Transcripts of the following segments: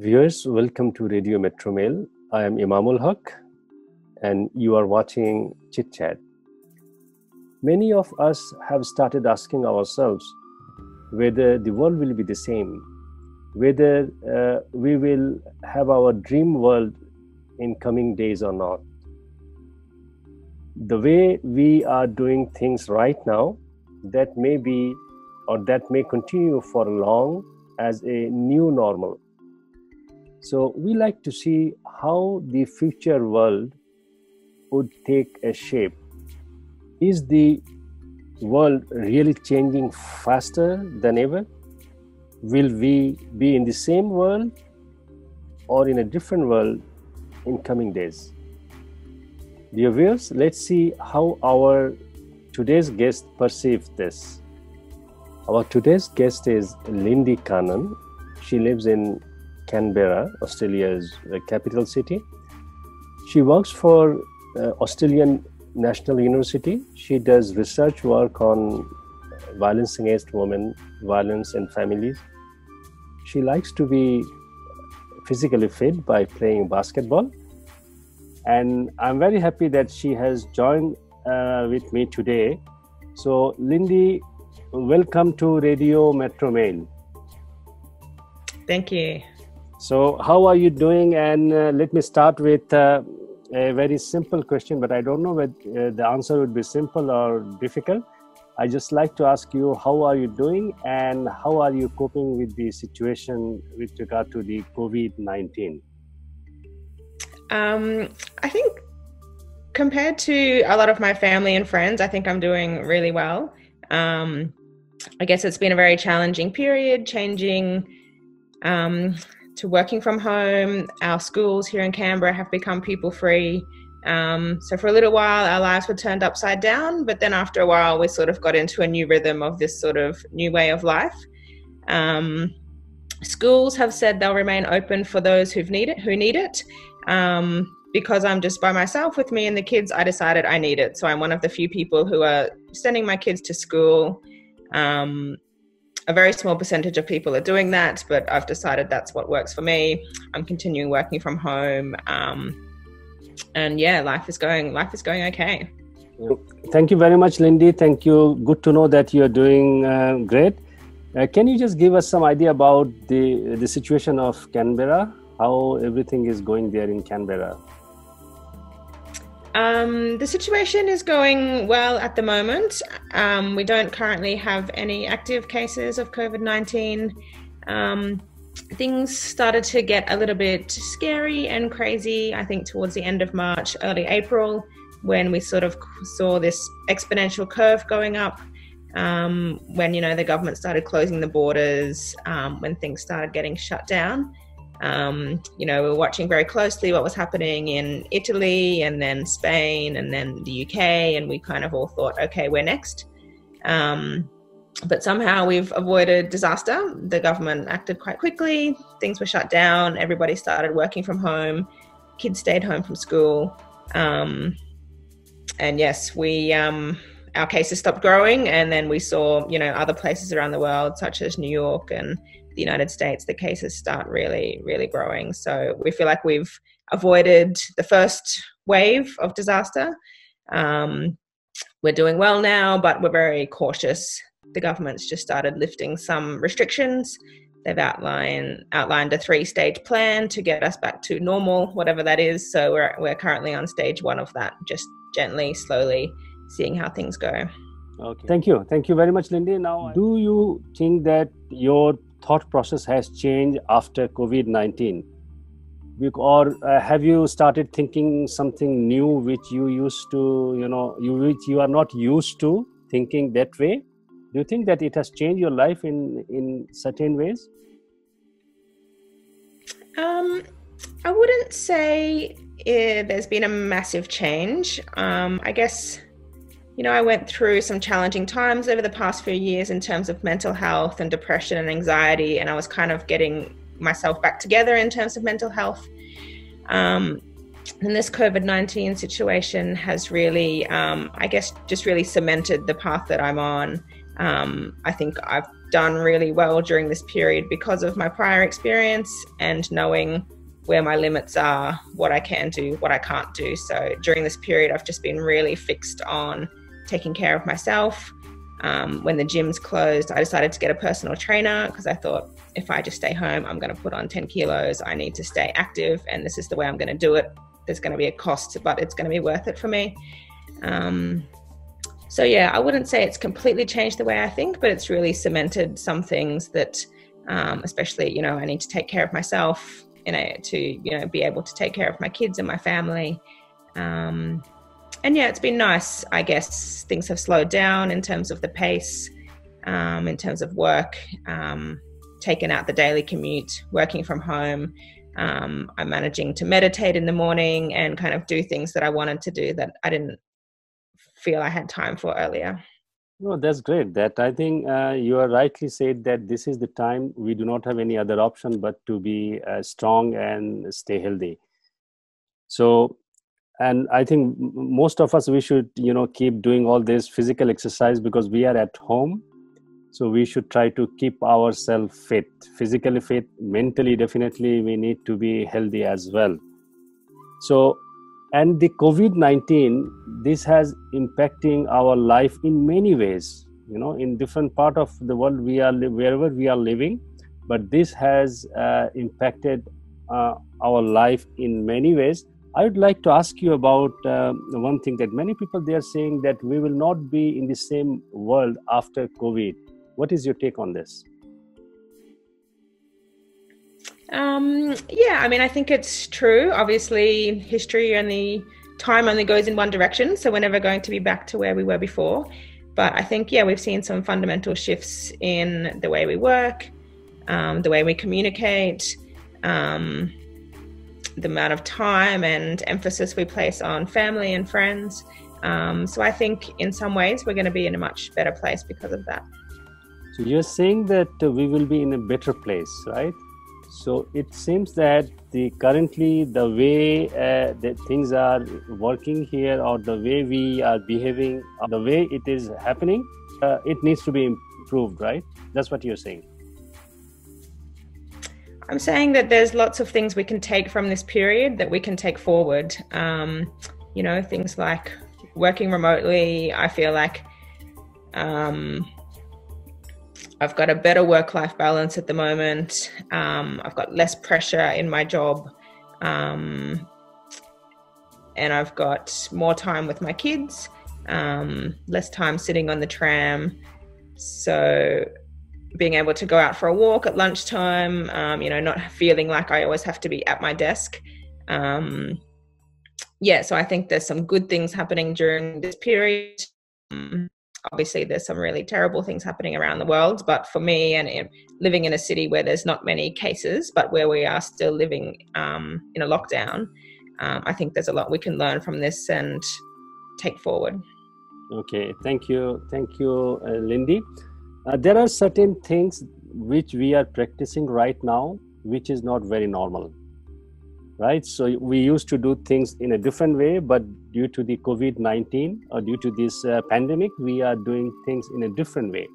Viewers, welcome to Radio Metro Mail. I am Emamul Haque and you are watching Chit Chat. Many of us have started asking ourselves whether the world will be the same, whether we will have our dream world in coming days or not. The way we are doing things right now, that may be or that may continue for long as a new normal. So we like to see how the future world would take a shape. Is the world really changing faster than ever? Will we be in the same world or in a different world in coming days? Dear viewers, let's see how our today's guest perceives this. Our today's guest is Lindy Kanan. She lives in Canberra, Australia's capital city. She works for Australian National University. She does research work on violence against women, violence in families. She likes to be physically fit by playing basketball. And I'm very happy that she has joined with me today. So, Lindy, welcome to Radio Metro Mail. Thank you. So, how are you doing? And let me start with a very simple question, but I don't know whether the answer would be simple or difficult. I just like to ask you, how are you doing and how are you coping with the situation with regard to the COVID-19? I think compared to a lot of my family and friends, I think I'm doing really well. I guess it's been a very challenging period, changing to working from home. Our schools here in Canberra have become pupil-free. So for a little while, our lives were turned upside down, but then after a while, we sort of got into a new rhythm of this sort of new way of life. Schools have said they'll remain open for those who need it. Because I'm just by myself with me and the kids, I decided I need it. So I'm one of the few people who are sending my kids to school. A very small percentage of people are doing that, but I've decided that's what works for me. I'm continuing working from home. And yeah, life is going okay. Thank you very much, Lindy. Thank you. Good to know that you're doing great. Can you just give us some idea about the situation of Canberra? How everything is going there in Canberra? The situation is going well at the moment. We don't currently have any active cases of COVID-19. Things started to get a little bit scary and crazy, I think, towards the end of March, early April, when we sort of saw this exponential curve going up, when, the government started closing the borders, when things started getting shut down. We were watching very closely what was happening in Italy and then Spain and then the UK, and we kind of all thought, okay, we're next. But somehow we've avoided disaster. The government acted quite quickly. Things were shut down. Everybody started working from home. Kids stayed home from school. And yes, our cases stopped growing. And then we saw, other places around the world, such as New York and the United States, the cases start really, really growing. So we feel like we've avoided the first wave of disaster. We're doing well now, but we're very cautious. The government's just started lifting some restrictions. They've outlined a 3-stage plan to get us back to normal, whatever that is. So we're currently on stage 1 of that, just gently, slowly seeing how things go. Okay. Thank you very much, Lindy. Now, do you think that your thought process has changed after COVID-19? Or have you started thinking something new which you used to, which you are not used to thinking that way? Do you think that it has changed your life in certain ways? I wouldn't say there's been a massive change. I guess, I went through some challenging times over the past few years in terms of mental health and depression and anxiety, and I was kind of getting myself back together in terms of mental health. And this COVID-19 situation has really, just really cemented the path that I'm on. I think I've done really well during this period because of my prior experience and knowing where my limits are, what I can do, what I can't do. So during this period, I've just been really fixed on taking care of myself. When the gyms closed, I decided to get a personal trainer because I thought if I just stay home, I'm going to put on 10 kilos. I need to stay active, and this is the way I'm going to do it. There's going to be a cost, but it's going to be worth it for me. So yeah, I wouldn't say it's completely changed the way I think, but it's really cemented some things that, especially, I need to take care of myself, to, be able to take care of my kids and my family. And yeah, it's been nice. I guess things have slowed down in terms of the pace, in terms of work, taken out the daily commute, working from home. I'm managing to meditate in the morning and kind of do things that I wanted to do that I didn't feel I had time for earlier. No, that's great. That I think you are rightly said that this is the time we do not have any other option but to be strong and stay healthy. So, and I think most of us, we should, keep doing all this physical exercise because we are at home. So we should try to keep ourselves fit, physically fit, mentally, definitely we need to be healthy as well. So, and the COVID-19, this has impacting our life in many ways, in different part of the world wherever we are living, but this has impacted our life in many ways. I would like to ask you about one thing that many people, they are saying that we will not be in the same world after COVID. What is your take on this? Yeah, I think it's true. Obviously, history and the time only goes in one direction, so we're never going to be back to where we were before. But I think, we've seen some fundamental shifts in the way we work, the way we communicate, the amount of time and emphasis we place on family and friends. So I think in some ways we're going to be in a much better place because of that. So you're saying that we will be in a better place, right? So it seems that currently the way that things are working here, or the way we are behaving, or the way it is happening, it needs to be improved, right? That's what you're saying. I'm saying that there's lots of things we can take from this period that we can take forward. Things like working remotely. I feel like I've got a better work-life balance at the moment. I've got less pressure in my job. And I've got more time with my kids, less time sitting on the tram. So being able to go out for a walk at lunchtime, not feeling like I always have to be at my desk. So I think there's some good things happening during this period. Obviously, there's some really terrible things happening around the world, but for me, and living in a city where there's not many cases, but where we are still living in a lockdown, I think there's a lot we can learn from this and take forward. Okay, thank you, Lindy. There are certain things which we are practicing right now, which is not very normal, right? So we used to do things in a different way, but due to the COVID-19 or due to this pandemic, we are doing things in a different way.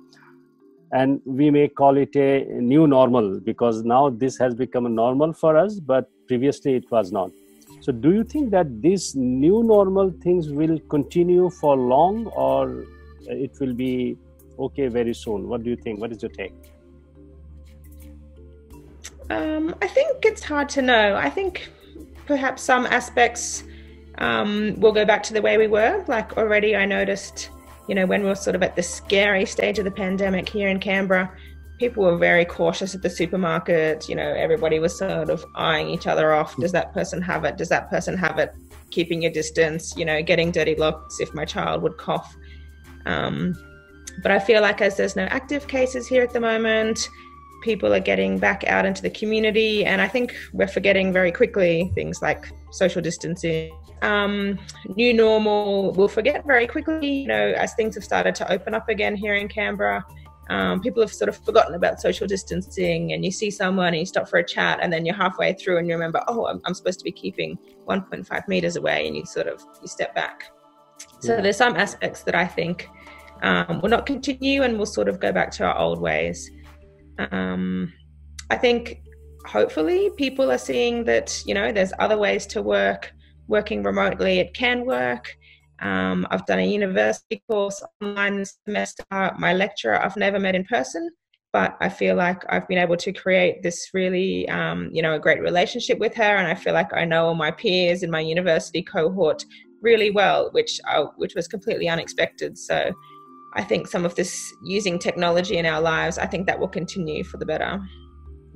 And we may call it a new normal because now this has become a normal for us, but previously it was not. So do you think that these new normal things will continue for long, or it will be okay very soon? What do you think? What is your take? I think it's hard to know. I think perhaps some aspects will go back to the way we were. Like already I noticed, when we were sort of at the scary stage of the pandemic here in Canberra, people were very cautious at the supermarket. Everybody was sort of eyeing each other off. Does that person have it? Does that person have it? Keeping your distance, getting dirty looks if my child would cough. But I feel like as there's no active cases here at the moment, people are getting back out into the community, and I think we're forgetting very quickly things like social distancing. New normal, we'll forget very quickly, as things have started to open up again here in Canberra. People have sort of forgotten about social distancing, and you see someone and you stop for a chat, and then you're halfway through and you remember, I'm supposed to be keeping 1.5 meters away, and you step back. So there's some aspects that I think will not continue, and we'll sort of go back to our old ways. I think hopefully people are seeing that, there's other ways to working remotely. It can work. I've done a university course online this semester. My lecturer I've never met in person, but I feel like I've been able to create this really, a great relationship with her. And I feel like I know all my peers in my university cohort really well, which was completely unexpected. So I think some of this using technology in our lives, I think that will continue for the better.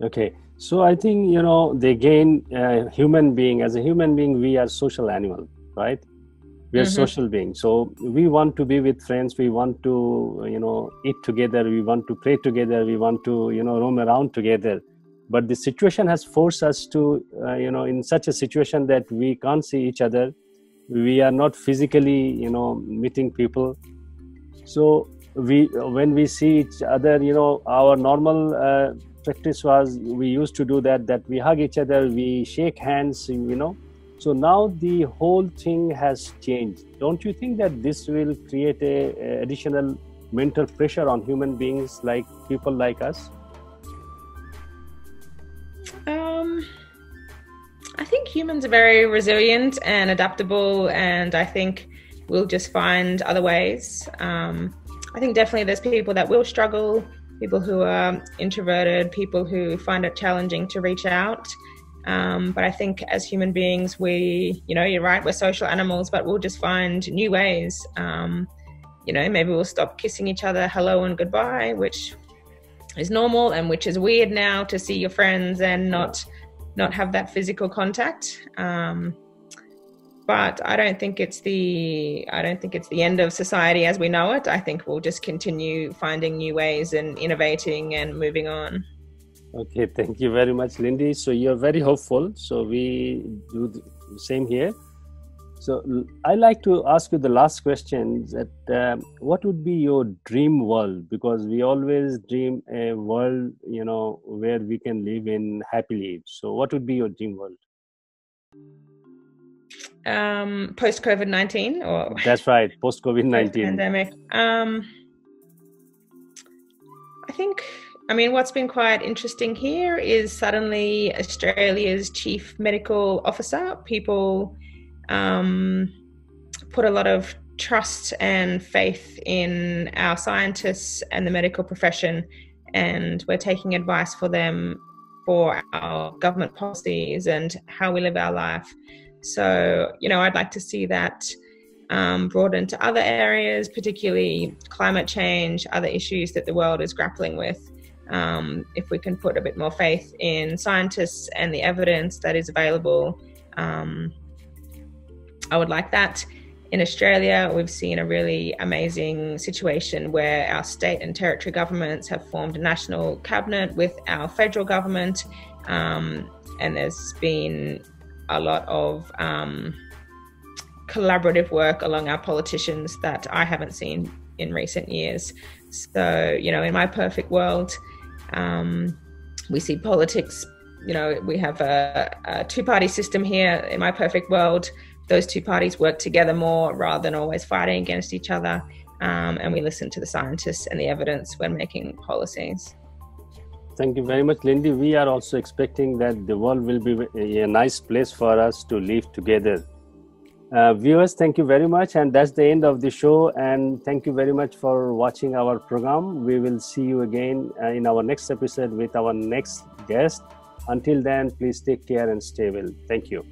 Okay. So I think, they gain human being. As a human being, we are social animal, right? We are social beings. So we want to be with friends. We want to, eat together. We want to play together. We want to, roam around together. But the situation has forced us to, in such a situation that we can't see each other. We are not physically, meeting people. So when we see each other, our normal practice was, we used to do that we hug each other, we shake hands, So now the whole thing has changed. Don't you think that this will create a additional mental pressure on human beings, like people like us? I think humans are very resilient and adaptable, and I think we'll just find other ways. I think definitely there's people that will struggle, people who are introverted, people who find it challenging to reach out. But I think as human beings, you're right, we're social animals, but we'll just find new ways. Maybe we'll stop kissing each other hello and goodbye, which is normal and which is weird now, to see your friends and not have that physical contact. But I don't think it's the end of society as we know it. I think we'll just continue finding new ways and innovating and moving on. Okay, thank you very much, Lindy. So you're very hopeful. So we do the same here. So I like to ask you the last question, that what would be your dream world? Because we always dream a world, where we can live in happily. So what would be your dream world? Post COVID-19, or that's right, post COVID-19 pandemic. I mean, what's been quite interesting here is suddenly Australia's chief medical officer, people put a lot of trust and faith in our scientists and the medical profession, and we're taking advice for them for our government policies and how we live our life. So, I'd like to see that broadened to other areas, particularly climate change, other issues that the world is grappling with. If we can put a bit more faith in scientists and the evidence that is available, I would like that. In Australia, we've seen a really amazing situation where our state and territory governments have formed a national cabinet with our federal government, and there's been a lot of collaborative work along our politicians that I haven't seen in recent years. So, in my perfect world, we see politics, we have a two-party system here. In my perfect world, those two parties work together more rather than always fighting against each other. And we listen to the scientists and the evidence when making policies. Thank you very much, Lindy. We are also expecting that the world will be a nice place for us to live together. Viewers, thank you very much. And that's the end of the show. And thank you very much for watching our program. We will see you again in our next episode with our next guest. Until then, please take care and stay well. Thank you.